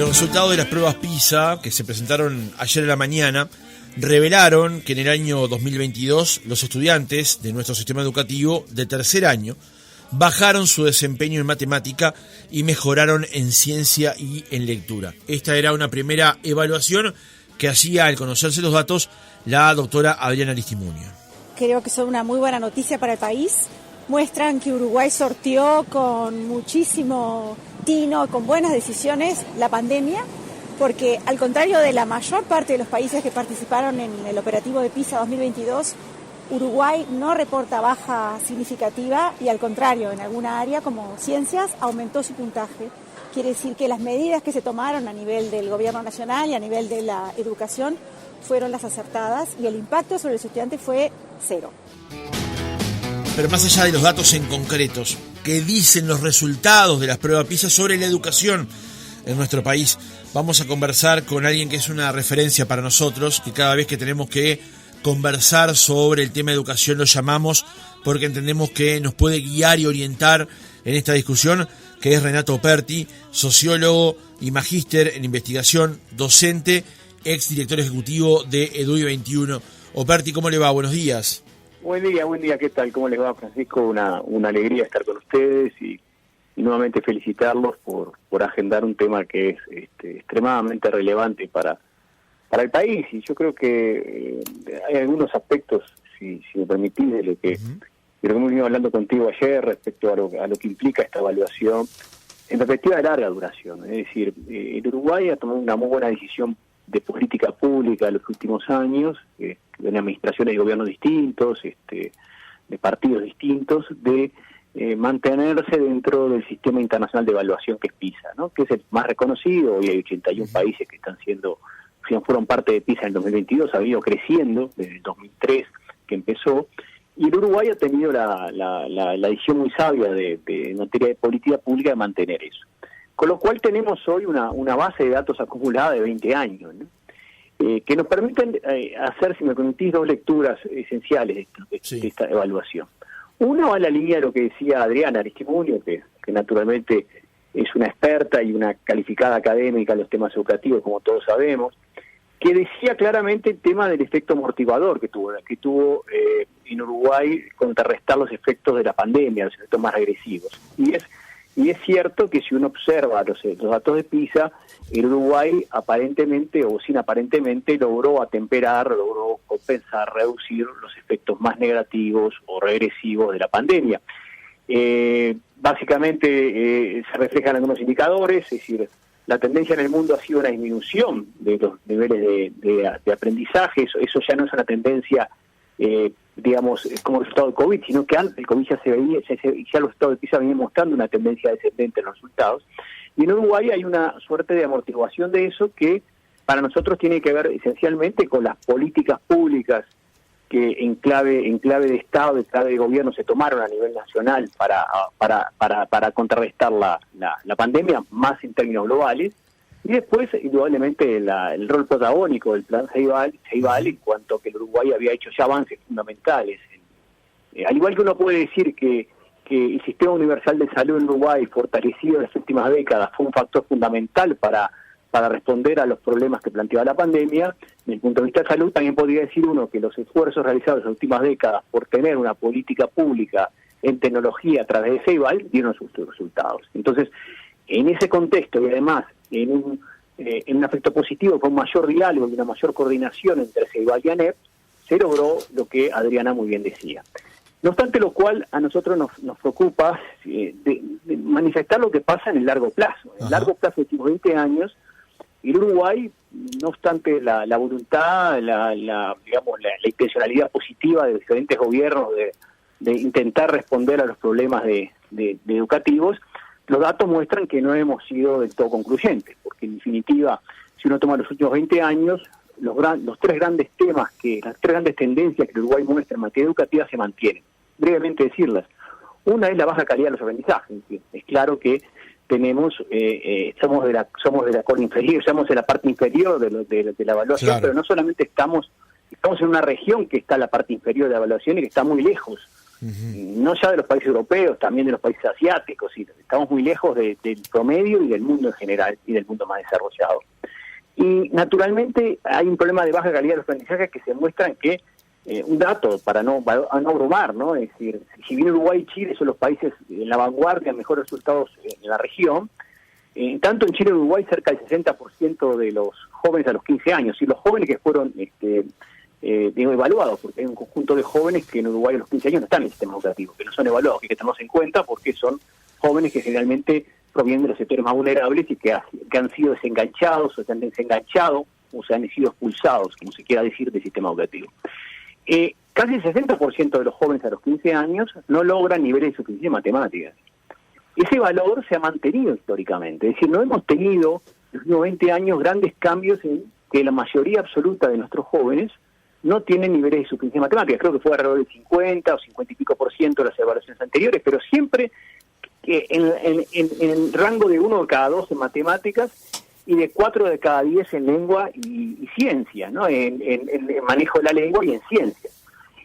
Los resultados de las pruebas PISA, que se presentaron ayer en la mañana, revelaron que en el año 2022 los estudiantes de nuestro sistema educativo de tercer año bajaron su desempeño en matemática y mejoraron en ciencia y en lectura. Esta era una primera evaluación que hacía, al conocerse los datos, la doctora Adriana Aristimuño. Creo que son una muy buena noticia para el país. Muestran que Uruguay sorteó con muchísimo tino, con buenas decisiones, la pandemia, porque al contrario de la mayor parte de los países que participaron en el operativo de PISA 2022, Uruguay no reporta baja significativa y al contrario, en alguna área como ciencias aumentó su puntaje. Quiere decir que las medidas que se tomaron a nivel del gobierno nacional y a nivel de la educación fueron las acertadas y el impacto sobre los estudiantes fue cero. Pero más allá de los datos en concretos, ¿qué dicen los resultados de las pruebas PISA sobre la educación en nuestro país? Vamos a conversar con alguien que es una referencia para nosotros, que cada vez que tenemos que conversar sobre el tema de educación lo llamamos porque entendemos que nos puede guiar y orientar en esta discusión, que es Renato Operti, sociólogo y magíster en investigación, docente, ex director ejecutivo de EDUI 21. Operti, ¿cómo le va? Buenos días. Buen día, ¿qué tal? ¿Cómo les va, Francisco? Una alegría estar con ustedes y nuevamente felicitarlos por agendar un tema que es extremadamente relevante para el país. Y yo creo que hay algunos aspectos, si me permitís, de lo que hemos venido hablando contigo ayer respecto a lo que implica esta evaluación en perspectiva de larga duración. Es decir, el Uruguay ha tomado una muy buena decisión de política pública en los últimos años, de administraciones y gobiernos distintos, de partidos distintos, de mantenerse dentro del sistema internacional de evaluación que es PISA, ¿no? Que es el más reconocido. Hoy hay 81 países que fueron parte de PISA en el 2022, ha ido creciendo desde el 2003 que empezó, y el Uruguay ha tenido la decisión muy sabia en materia de política pública de mantener eso. Con lo cual tenemos hoy una base de datos acumulada de 20 años, ¿no? Que nos permiten hacer, si me permitís, dos lecturas esenciales de esta evaluación. Una va en la línea de lo que decía Adriana Aristimuño, que naturalmente es una experta y una calificada académica en los temas educativos, como todos sabemos, que decía claramente el tema del efecto amortiguador que tuvo en Uruguay contrarrestar los efectos de la pandemia, los efectos más agresivos. Y es cierto que si uno observa los datos de PISA, el Uruguay aparentemente o sin aparentemente logró atemperar, logró compensar, reducir los efectos más negativos o regresivos de la pandemia. Básicamente se reflejan algunos indicadores, es decir, la tendencia en el mundo ha sido una disminución de los niveles de aprendizaje. Eso ya no es una tendencia digamos, como resultado del COVID, sino que antes del COVID ya los resultados de PISA venían mostrando una tendencia descendente en los resultados. Y en Uruguay hay una suerte de amortiguación de eso que para nosotros tiene que ver esencialmente con las políticas públicas que en clave de Estado, en clave de gobierno se tomaron a nivel nacional para contrarrestar la pandemia, más en términos globales. Y después, indudablemente, el rol protagónico del plan Ceibal en cuanto a que el Uruguay había hecho ya avances fundamentales. Al igual que uno puede decir que el sistema universal de salud en Uruguay, fortalecido en las últimas décadas, fue un factor fundamental para responder a los problemas que planteaba la pandemia, desde el punto de vista de salud, también podría decir uno que los esfuerzos realizados en las últimas décadas por tener una política pública en tecnología a través de Ceibal dieron sus resultados. Entonces, en ese contexto y además en un aspecto positivo, con mayor diálogo y una mayor coordinación entre Ceibal y ANEP, se logró lo que Adriana muy bien decía. No obstante lo cual, a nosotros nos preocupa de manifestar lo que pasa en el largo plazo. En el largo plazo de estos 20 años, el Uruguay, no obstante la voluntad, la intencionalidad positiva de diferentes gobiernos de intentar responder a los problemas de educativos, los datos muestran que no hemos sido del todo concluyentes, porque en definitiva, si uno toma los últimos 20 años, los tres grandes temas, las tres grandes tendencias que el Uruguay muestra en materia educativa se mantienen. Brevemente decirlas. Una es la baja calidad de los aprendizajes. Es claro que tenemos, somos de la cola inferior, somos de la parte inferior de la evaluación, pero no solamente estamos en una región que está en la parte inferior de la evaluación y que está muy lejos no ya de los países europeos, también de los países asiáticos, y estamos muy lejos del promedio y del mundo en general, y del mundo más desarrollado. Y naturalmente hay un problema de baja calidad de los aprendizajes que se muestran que, un dato para no abrumar, ¿no? Es decir, si bien Uruguay y Chile son los países en la vanguardia, mejores resultados en la región, tanto en Chile y Uruguay cerca del 60% de los jóvenes a los 15 años, y los jóvenes que fueron evaluados, porque hay un conjunto de jóvenes que en Uruguay a los 15 años no están en el sistema educativo, que no son evaluados, que hay que tenerlos en cuenta porque son jóvenes que generalmente provienen de los sectores más vulnerables y que han sido desenganchados o se han desenganchado o se han sido expulsados, como se quiera decir, del sistema educativo. Casi el 60% de los jóvenes a los 15 años no logran niveles de suficiencia en matemáticas. Ese valor se ha mantenido históricamente, es decir, no hemos tenido en los últimos 20 años grandes cambios en que la mayoría absoluta de nuestros jóvenes no tienen niveles de suficiencia en matemáticas. Creo que fue alrededor del 50 o 50 y pico % de las evaluaciones anteriores, pero siempre que en el rango de 1 de cada 2 en matemáticas y de 4 de cada 10 en lengua y ciencia, ¿no? En el manejo de la lengua y en ciencia.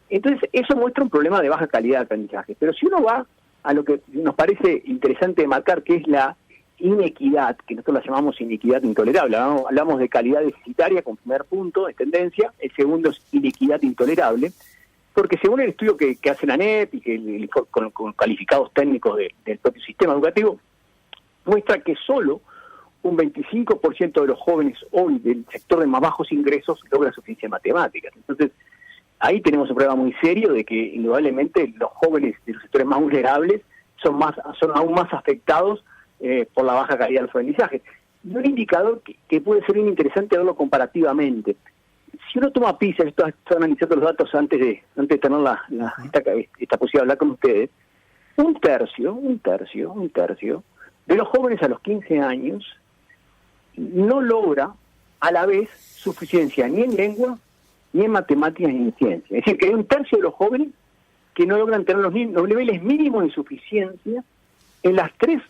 Entonces, eso muestra un problema de baja calidad de aprendizaje. Pero si uno va a lo que nos parece interesante marcar, que es la inequidad, que nosotros la llamamos inequidad intolerable. Hablamos de calidad deficitaria como primer punto de tendencia, el segundo es inequidad intolerable, porque según el estudio que hace la ANEP y que con calificados técnicos del propio sistema educativo, muestra que solo un 25% de los jóvenes hoy del sector de más bajos ingresos logra suficiencia en matemáticas. Entonces, ahí tenemos un problema muy serio de que indudablemente los jóvenes de los sectores más vulnerables son aún más afectados por la baja calidad de los aprendizajes. Y un indicador que puede ser bien interesante verlo comparativamente. Si uno toma PISA, estoy analizando los datos antes de tener esta posibilidad de hablar con ustedes, un tercio de los jóvenes a los 15 años no logra a la vez suficiencia ni en lengua, ni en matemáticas, ni en ciencia. Es decir, que hay un tercio de los jóvenes que no logran tener los niveles mínimos de suficiencia en las tres,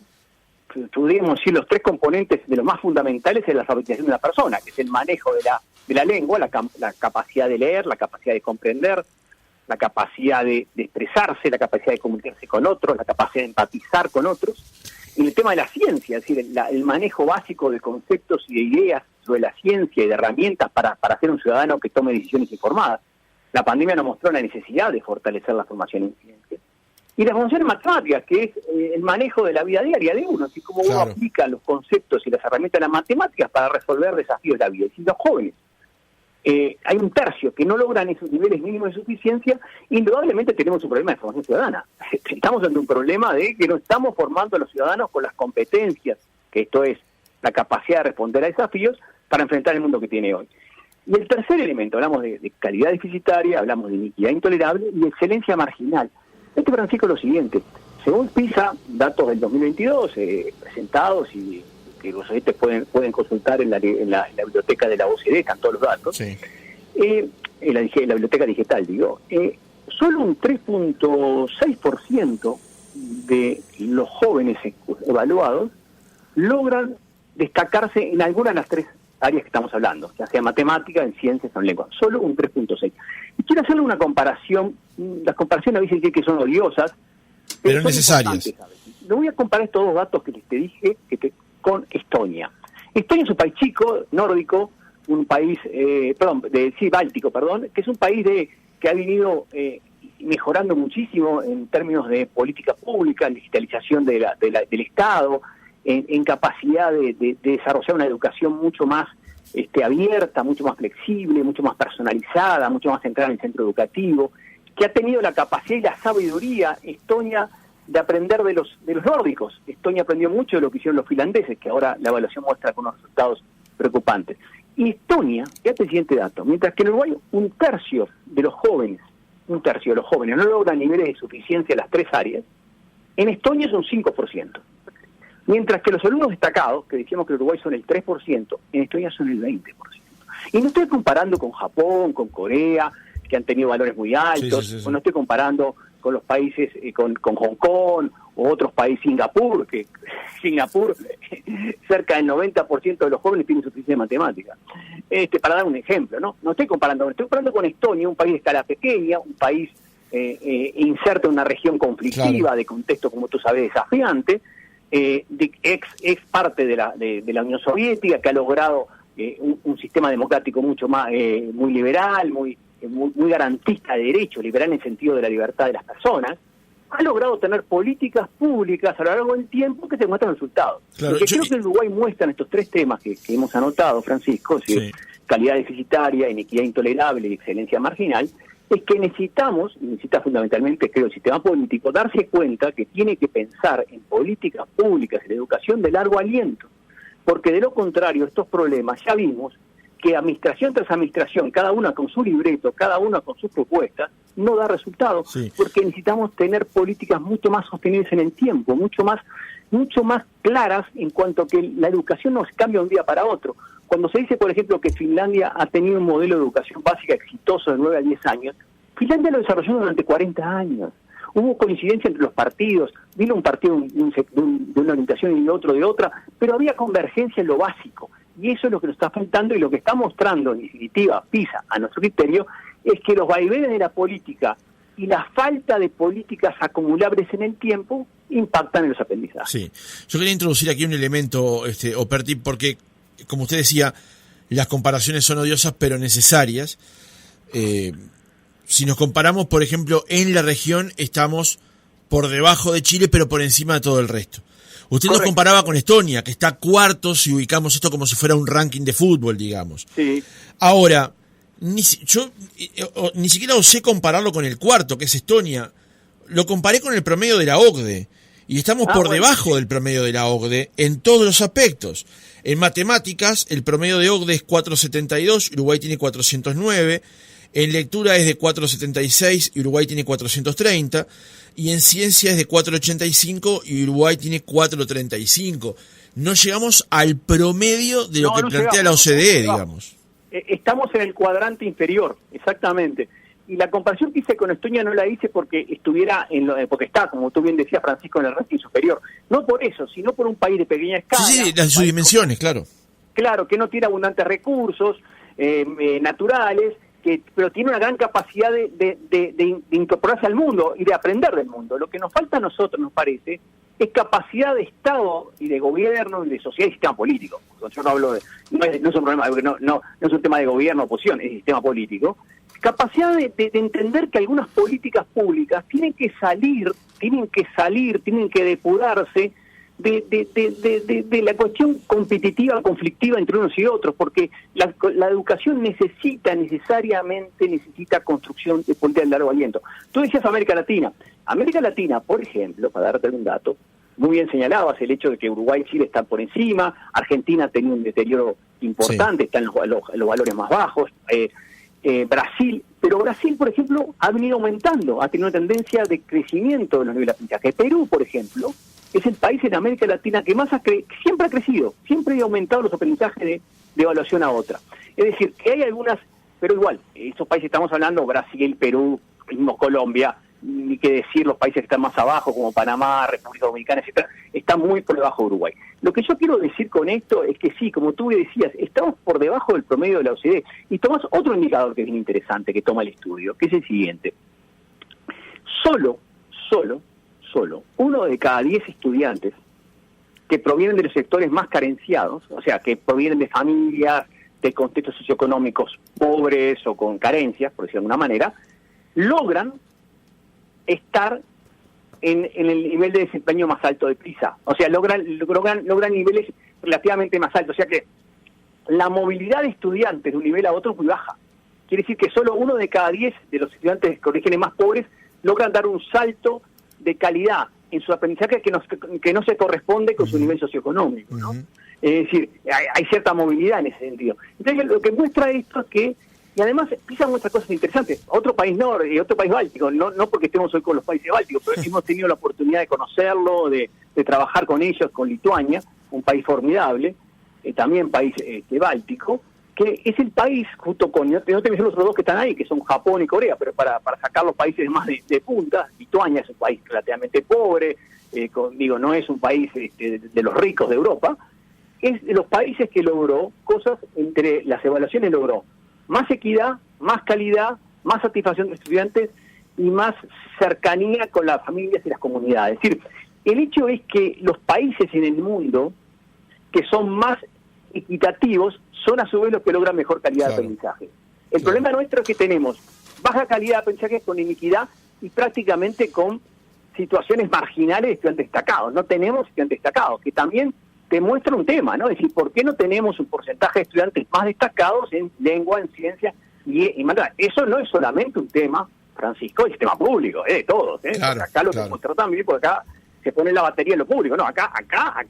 podríamos decir, los tres componentes de los más fundamentales de la alfabetización de la persona, que es el manejo de la lengua, la capacidad de leer, la capacidad de comprender, la capacidad de expresarse, la capacidad de comunicarse con otros, la capacidad de empatizar con otros. Y el tema de la ciencia, es decir, el manejo básico de conceptos y de ideas sobre la ciencia y de herramientas para ser un ciudadano que tome decisiones informadas. La pandemia nos mostró la necesidad de fortalecer la formación en ciencia. Y la formación en matemáticas, que es el manejo de la vida diaria de uno, así como uno aplica los conceptos y las herramientas de las matemáticas para resolver desafíos de la vida. Es decir, los jóvenes, hay un tercio que no logran esos niveles mínimos de suficiencia, indudablemente tenemos un problema de formación ciudadana. Estamos ante un problema de que no estamos formando a los ciudadanos con las competencias, que esto es la capacidad de responder a desafíos para enfrentar el mundo que tiene hoy. Y el tercer elemento, hablamos de calidad deficitaria, hablamos de iniquidad intolerable y excelencia marginal. Francisco, es lo siguiente. Según PISA, datos del 2022 presentados y que los oyentes pueden consultar en la biblioteca de la OCDE, están todos los datos, sí. En la biblioteca digital, solo un 3.6% de los jóvenes evaluados logran destacarse en alguna de las tres áreas que estamos hablando, ya sea matemática, en ciencias o en lengua, solo un 3.6. Y quiero hacerle una comparación, las comparaciones a veces dicen que son odiosas, pero necesarias. No voy a comparar estos dos datos que te dije con Estonia. Estonia es un país chico, nórdico, un país, báltico, que es un país que ha venido mejorando muchísimo en términos de política pública, en digitalización del Estado, en capacidad de desarrollar una educación mucho más abierta, mucho más flexible, mucho más personalizada, mucho más centrada en el centro educativo, que ha tenido la capacidad y la sabiduría, Estonia, de aprender de los nórdicos. Estonia aprendió mucho de lo que hicieron los finlandeses, que ahora la evaluación muestra con unos resultados preocupantes. Y Estonia, fíjate el siguiente dato, mientras que en Uruguay un tercio de los jóvenes no logran niveles de suficiencia en las tres áreas, en Estonia es un 5%. Mientras que los alumnos destacados, que decíamos que en Uruguay son el 3%, en Estonia son el 20%. Y no estoy comparando con Japón, con Corea, que han tenido valores muy altos, sí. O no estoy comparando con los países, con Hong Kong, o otros países, Singapur, que Singapur, cerca del 90% de los jóvenes tienen suficiencia en matemáticas. Para dar un ejemplo, ¿no? No estoy comparando con Estonia, un país de escala pequeña, un país inserta en una región conflictiva, claro, de contexto, como tú sabes, desafiante, ex parte de la Unión Soviética, que ha logrado un sistema democrático mucho más, muy liberal, muy garantista de derechos, liberal en el sentido de la libertad de las personas, ha logrado tener políticas públicas a lo largo del tiempo que se muestran resultados. Claro, lo que creo que el Uruguay muestra en estos tres temas que hemos anotado, Francisco, sí, calidad deficitaria, inequidad intolerable y excelencia marginal, es que necesita fundamentalmente, creo, el sistema político darse cuenta que tiene que pensar en políticas públicas y de educación de largo aliento, porque de lo contrario estos problemas ya vimos que administración tras administración, cada una con su libreto, cada una con sus propuestas, no da resultados, porque necesitamos tener políticas mucho más sostenibles en el tiempo, mucho más claras en cuanto a que la educación no se cambia de un día para otro. Cuando se dice, por ejemplo, que Finlandia ha tenido un modelo de educación básica exitoso de 9 a 10 años, Finlandia lo desarrolló durante 40 años. Hubo coincidencia entre los partidos, vino un partido de una orientación y otro de otra, pero había convergencia en lo básico. Y eso es lo que nos está faltando, y lo que está mostrando, en definitiva, PISA, a nuestro criterio, es que los vaivenes de la política y la falta de políticas acumulables en el tiempo impactan en los aprendizajes. Sí, yo quería introducir aquí un elemento, Operti, porque, como usted decía, las comparaciones son odiosas pero necesarias. Si nos comparamos, por ejemplo, en la región estamos por debajo de Chile, pero por encima de todo el resto. Usted nos comparaba con Estonia, que está cuarto, si ubicamos esto como si fuera un ranking de fútbol, digamos. Sí. Ahora, yo ni siquiera osé compararlo con el cuarto, que es Estonia. Lo comparé con el promedio de la OCDE. Y estamos por debajo del promedio de la OCDE en todos los aspectos. En matemáticas, el promedio de OCDE es 472, Uruguay tiene 409. En lectura es de 476 y Uruguay tiene 430. Y en ciencia es de 485 y Uruguay tiene 435. No llegamos al promedio de lo que plantea la OCDE, digamos. Estamos en el cuadrante inferior, exactamente. Y la comparación que hice con Estonia no la hice porque estuviera porque está, como tú bien decías, Francisco, en el ranking superior. No por eso, sino por un país de pequeña escala. Sí, las sus dimensiones, claro. Claro, que no tiene abundantes recursos naturales, pero tiene una gran capacidad de incorporarse al mundo y de aprender del mundo. Lo que nos falta a nosotros, nos parece, es capacidad de Estado y de gobierno y de sociedad y sistema político. Yo no hablo no es un problema, no es un tema de gobierno o oposición, es sistema político. Capacidad de entender que algunas políticas públicas tienen que salir, tienen que depurarse de la cuestión competitiva, conflictiva entre unos y otros, porque la educación necesita construcción de políticas de largo aliento. Tú decías América Latina. América Latina, por ejemplo, para darte algún dato, muy bien señalabas el hecho de que Uruguay y Chile están por encima, Argentina ha tenido un deterioro importante, están los valores más bajos, Brasil, por ejemplo, ha venido aumentando, ha tenido una tendencia de crecimiento de los niveles de aprendizaje. Perú, por ejemplo, es el país en América Latina que más siempre ha crecido, siempre ha aumentado los aprendizajes de evaluación a otra. Es decir, que hay algunas, pero igual, estos países estamos hablando, Brasil, Perú, mismo Colombia, ni que decir los países que están más abajo, como Panamá, República Dominicana, etcétera, están muy por debajo de Uruguay. Lo que yo quiero decir con esto es que sí, como tú decías, estamos por debajo del promedio de la OCDE. Y tomas otro indicador que es bien interesante que toma el estudio, que es el siguiente. Solo 1 de cada 10 estudiantes que provienen de los sectores más carenciados, o sea, que provienen de familias, de contextos socioeconómicos pobres o con carencias, por decirlo de alguna manera, logran estar en el nivel de desempeño más alto de PISA. O sea, logran niveles relativamente más altos. O sea que la movilidad de estudiantes de un nivel a otro es muy baja. Quiere decir que solo 1 de cada 10 de los estudiantes de orígenes más pobres logran dar un salto de calidad en su aprendizaje que no se corresponde con su nivel socioeconómico, ¿no? Es decir, hay cierta movilidad en ese sentido. Entonces, lo que muestra esto es que, y además PISA muestra cosas interesantes. Otro país otro país báltico, no porque estemos hoy con los países bálticos, pero hemos tenido la oportunidad de conocerlo, de trabajar con ellos, con Lituania, un país formidable, también país báltico, que es el país, junto con, no te menciono los otros dos que están ahí, que son Japón y Corea, pero para sacar los países más de punta, Lituania es un país relativamente pobre, no es un país de los ricos de Europa, es de los países que logró cosas, entre las evaluaciones logró más equidad, más calidad, más satisfacción de estudiantes y más cercanía con las familias y las comunidades. Es decir, el hecho es que los países en el mundo que son más equitativos son a su vez los que logran mejor calidad de aprendizaje. El problema nuestro es que tenemos baja calidad de aprendizaje con inequidad y prácticamente con situaciones marginales de estudiantes destacados. No tenemos estudiantes destacados, que también te muestra un tema, ¿no? Es decir, ¿por qué no tenemos un porcentaje de estudiantes más destacados en lengua, en ciencia y matemáticas? Eso no es solamente un tema, Francisco, del sistema público, de todos, Claro, acá lo demostró también, porque acá se pone la batería en lo público. No, acá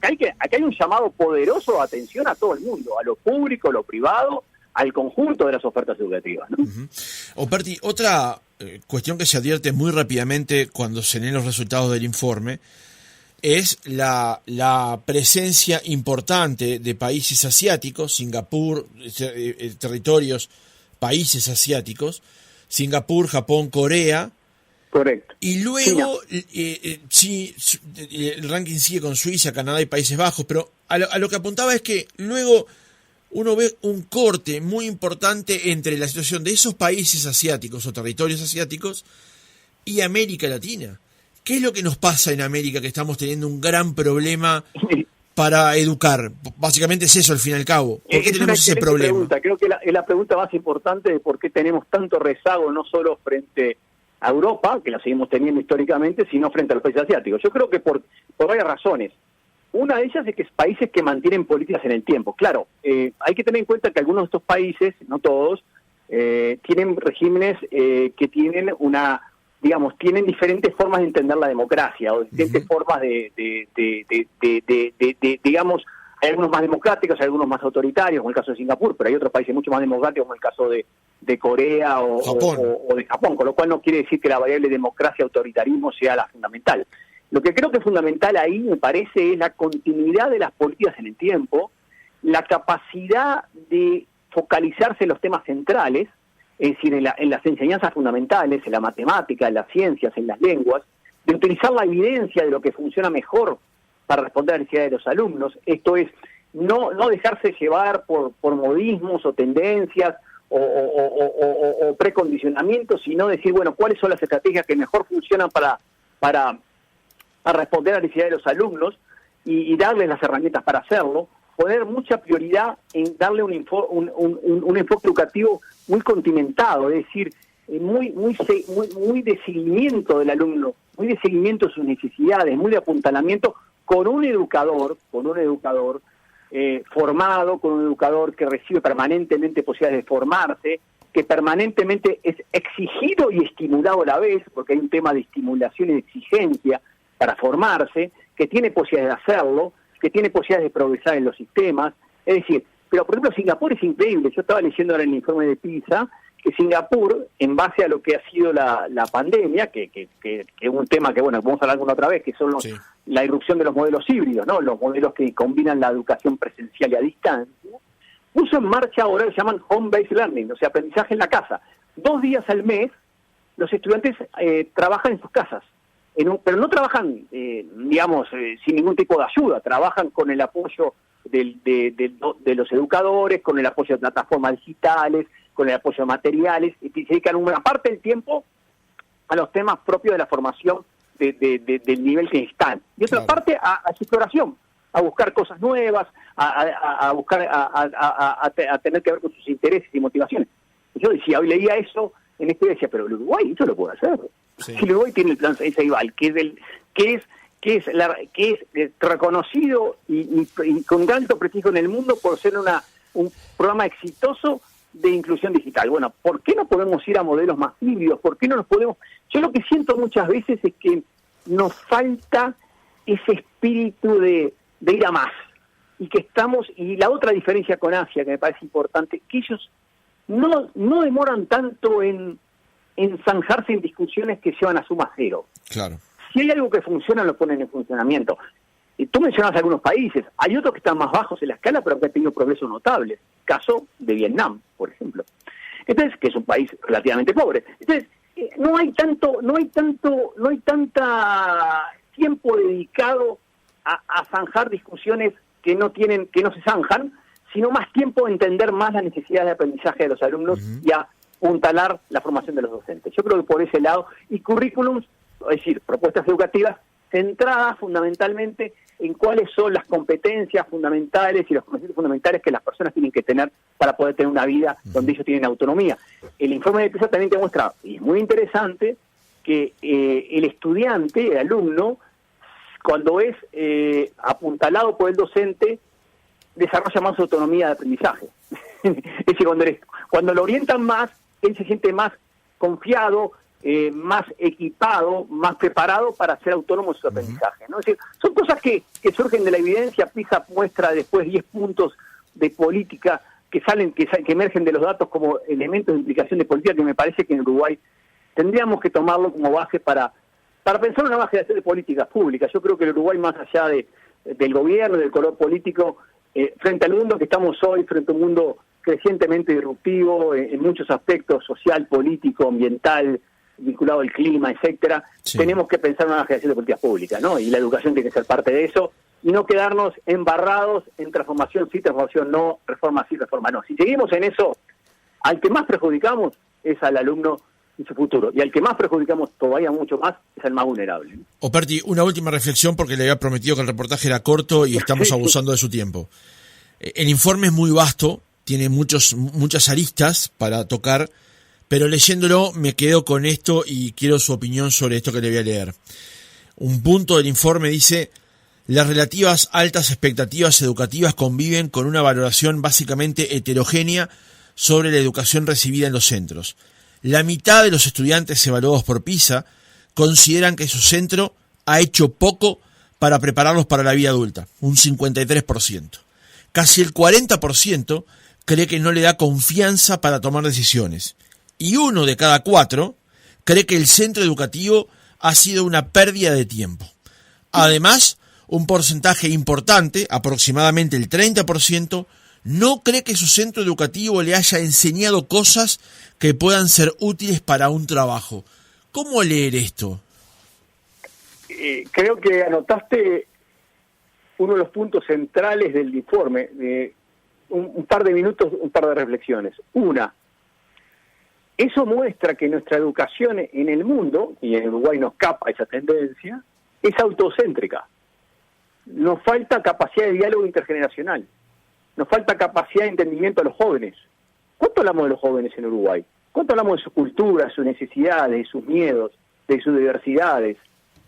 hay un llamado poderoso de atención a todo el mundo, a lo público, a lo privado, al conjunto de las ofertas educativas, ¿no? Operti, otra cuestión que se advierte muy rápidamente cuando se leen los resultados del informe es la presencia importante de países asiáticos, Singapur, territorios, países asiáticos, Singapur, Japón, Corea. Correcto. Y luego, sí, el ranking sigue con Suiza, Canadá y Países Bajos, pero a lo que apuntaba es que luego uno ve un corte muy importante entre la situación de esos países asiáticos o territorios asiáticos y América Latina. ¿Qué es lo que nos pasa en América, que estamos teniendo un gran problema para educar? Básicamente es eso, al fin y al cabo. ¿Por qué tenemos ese problema? Pregunta. Creo que es la pregunta más importante de por qué tenemos tanto rezago, no solo frente a Europa, que la seguimos teniendo históricamente, sino frente a los países asiáticos. Yo creo que por varias razones. Una de ellas es que es países que mantienen políticas en el tiempo. Claro, hay que tener en cuenta que algunos de estos países, no todos, tienen regímenes que tienen tienen diferentes formas de entender la democracia, o diferentes formas digamos, hay algunos más democráticos, hay algunos más autoritarios, como el caso de Singapur, pero hay otros países mucho más democráticos, como el caso de Corea o de Japón, con lo cual no quiere decir que la variable democracia-autoritarismo sea la fundamental. Lo que creo que es fundamental ahí, me parece, es la continuidad de las políticas en el tiempo, la capacidad de focalizarse en los temas centrales, es decir, en las enseñanzas fundamentales, en la matemática, en las ciencias, en las lenguas, de utilizar la evidencia de lo que funciona mejor para responder a las necesidades de los alumnos. Esto es, no dejarse llevar por modismos o tendencias o precondicionamientos, sino decir, bueno, cuáles son las estrategias que mejor funcionan para responder a las necesidades de los alumnos y darles las herramientas para hacerlo. Poner mucha prioridad en darle un enfoque educativo muy continentado, es decir, muy de seguimiento del alumno, muy de seguimiento de sus necesidades, muy de apuntalamiento con un educador formado, con un educador que recibe permanentemente posibilidades de formarse, que permanentemente es exigido y estimulado a la vez, porque hay un tema de estimulación y de exigencia para formarse, que tiene posibilidades de hacerlo, que tiene posibilidades de progresar en los sistemas. Es decir, pero por ejemplo Singapur es increíble. Yo estaba leyendo ahora en el informe de PISA que Singapur, en base a lo que ha sido la pandemia, que es un tema que, bueno, vamos a hablar alguna otra vez, que son la irrupción de los modelos híbridos, ¿no? Los modelos que combinan la educación presencial y a distancia, puso en marcha ahora lo que llaman home-based learning, o sea, aprendizaje en la casa. 2 días al mes los estudiantes trabajan en sus casas. Pero no trabajan, sin ningún tipo de ayuda, trabajan con el apoyo de los educadores, con el apoyo de plataformas digitales, con el apoyo de materiales, y se dedican una parte del tiempo a los temas propios de la formación del nivel que están. Y otra parte a su exploración, a buscar cosas nuevas, a buscar, a tener que ver con sus intereses y motivaciones. Yo decía, hoy leía eso en esto y decía, pero el Uruguay eso lo puede hacer. Sí. El Uruguay tiene el plan Ceibal, que es reconocido y con gran alto prestigio en el mundo por ser un programa exitoso de inclusión digital. Bueno, ¿por qué no podemos ir a modelos más híbridos? ¿Por qué no nos podemos...? Yo lo que siento muchas veces es que nos falta ese espíritu de ir a más. Y la otra diferencia con Asia, que me parece importante, que ellos no demoran tanto en zanjarse en discusiones que llevan a suma cero. Claro. Si hay algo que funciona, lo ponen en funcionamiento. Y tú mencionas algunos países, hay otros que están más bajos en la escala, pero que han tenido progresos notables. Caso de Vietnam, por ejemplo. Entonces, que es un país relativamente pobre. Entonces, no hay tanta tiempo dedicado a zanjar discusiones que no se zanjan, sino más tiempo a entender más la necesidad de aprendizaje de los alumnos y a apuntalar la formación de los docentes. Yo creo que por ese lado, y currículums, es decir, propuestas educativas centradas fundamentalmente en cuáles son las competencias fundamentales y los conocimientos fundamentales que las personas tienen que tener para poder tener una vida donde ellos tienen autonomía. El informe de PISA también te muestra, y es muy interesante, que el estudiante, el alumno, cuando es apuntalado por el docente, desarrolla más autonomía de aprendizaje. Es decir, cuando lo orientan más, él se siente más confiado, más equipado, más preparado para ser autónomo en su aprendizaje, ¿no? Es decir, son cosas que surgen de la evidencia. PISA muestra después 10 puntos de política que emergen de los datos como elementos de implicación de política, que me parece que en Uruguay tendríamos que tomarlo como base para pensar una base de políticas públicas. Yo creo que el Uruguay, más allá del gobierno, del color político, frente al mundo que estamos hoy, frente a un mundo crecientemente disruptivo en muchos aspectos, social, político, ambiental, vinculado al clima, etcétera, sí, tenemos que pensar en una generación de políticas públicas, ¿no? Y la educación tiene que ser parte de eso, y no quedarnos embarrados en transformación sí, transformación no, reforma sí, reforma no. Si seguimos en eso, al que más perjudicamos es al alumno en su futuro, y al que más perjudicamos todavía mucho más es al más vulnerable, ¿no? Operti, una última reflexión, porque le había prometido que el reportaje era corto y estamos abusando de su tiempo. El informe es muy vasto, tiene muchas aristas para tocar, pero leyéndolo me quedo con esto y quiero su opinión sobre esto que le voy a leer. Un punto del informe dice: las relativas altas expectativas educativas conviven con una valoración básicamente heterogénea sobre la educación recibida en los centros. La mitad de los estudiantes evaluados por PISA consideran que su centro ha hecho poco para prepararlos para la vida adulta, un 53%. Casi el 40% cree que no le da confianza para tomar decisiones. Y 1 de cada 4 cree que el centro educativo ha sido una pérdida de tiempo. Además, un porcentaje importante, aproximadamente el 30%, no cree que su centro educativo le haya enseñado cosas que puedan ser útiles para un trabajo. ¿Cómo leer esto? Creo que anotaste uno de los puntos centrales del informe. Un par de minutos, un par de reflexiones. Una, eso muestra que nuestra educación en el mundo, y en Uruguay nos escapa esa tendencia, es autocéntrica. Nos falta capacidad de diálogo intergeneracional. Nos falta capacidad de entendimiento a los jóvenes. ¿Cuánto hablamos de los jóvenes en Uruguay? ¿Cuánto hablamos de su cultura, de sus necesidades, de sus miedos, de sus diversidades,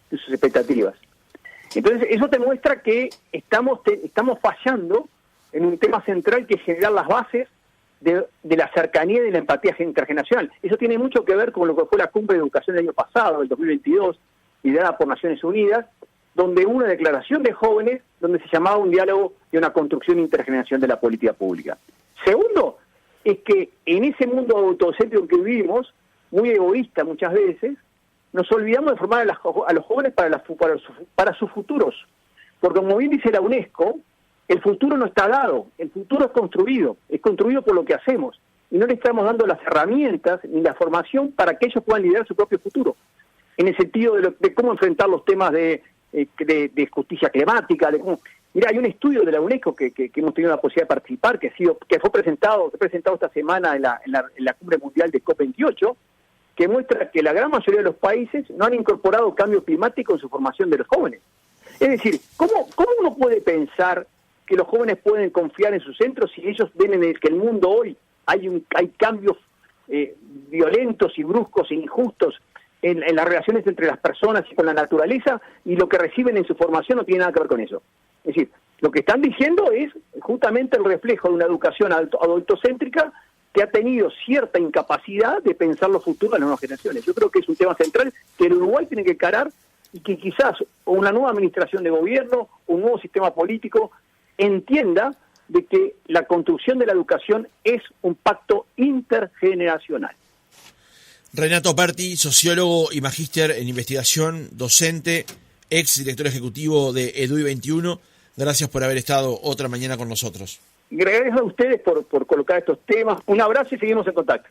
de sus expectativas? Entonces, eso te muestra que estamos fallando en un tema central, que es generar las bases de la cercanía y de la empatía intergeneracional. Eso tiene mucho que ver con lo que fue la cumbre de educación del año pasado, el 2022, liderada por Naciones Unidas, donde hubo una declaración de jóvenes donde se llamaba un diálogo y una construcción intergeneracional de la política pública. Segundo, es que en ese mundo autocéntrico que vivimos, muy egoísta muchas veces, nos olvidamos de formar a los jóvenes para sus futuros. Porque como bien dice la UNESCO, el futuro no está dado, el futuro es construido por lo que hacemos, y no le estamos dando las herramientas ni la formación para que ellos puedan liderar su propio futuro, en el sentido de cómo enfrentar los temas de justicia climática. Mira, hay un estudio de la UNESCO que hemos tenido la posibilidad de participar, que fue presentado esta semana en la cumbre mundial de COP28, que muestra que la gran mayoría de los países no han incorporado cambio climático en su formación de los jóvenes. Es decir, ¿cómo uno puede pensar que los jóvenes pueden confiar en sus centros si ellos ven en que el mundo hoy hay cambios violentos y bruscos e injustos en las relaciones entre las personas y con la naturaleza, y lo que reciben en su formación no tiene nada que ver con eso? Es decir, lo que están diciendo es justamente el reflejo de una educación adultocéntrica que ha tenido cierta incapacidad de pensar los futuros de las nuevas generaciones. Yo creo que es un tema central que el Uruguay tiene que encarar, y que quizás una nueva administración de gobierno, un nuevo sistema político, entienda de que la construcción de la educación es un pacto intergeneracional. Renato Operti, sociólogo y magíster en investigación, docente, ex director ejecutivo de EDUI 21, gracias por haber estado otra mañana con nosotros. Gracias a ustedes por colocar estos temas. Un abrazo y seguimos en contacto.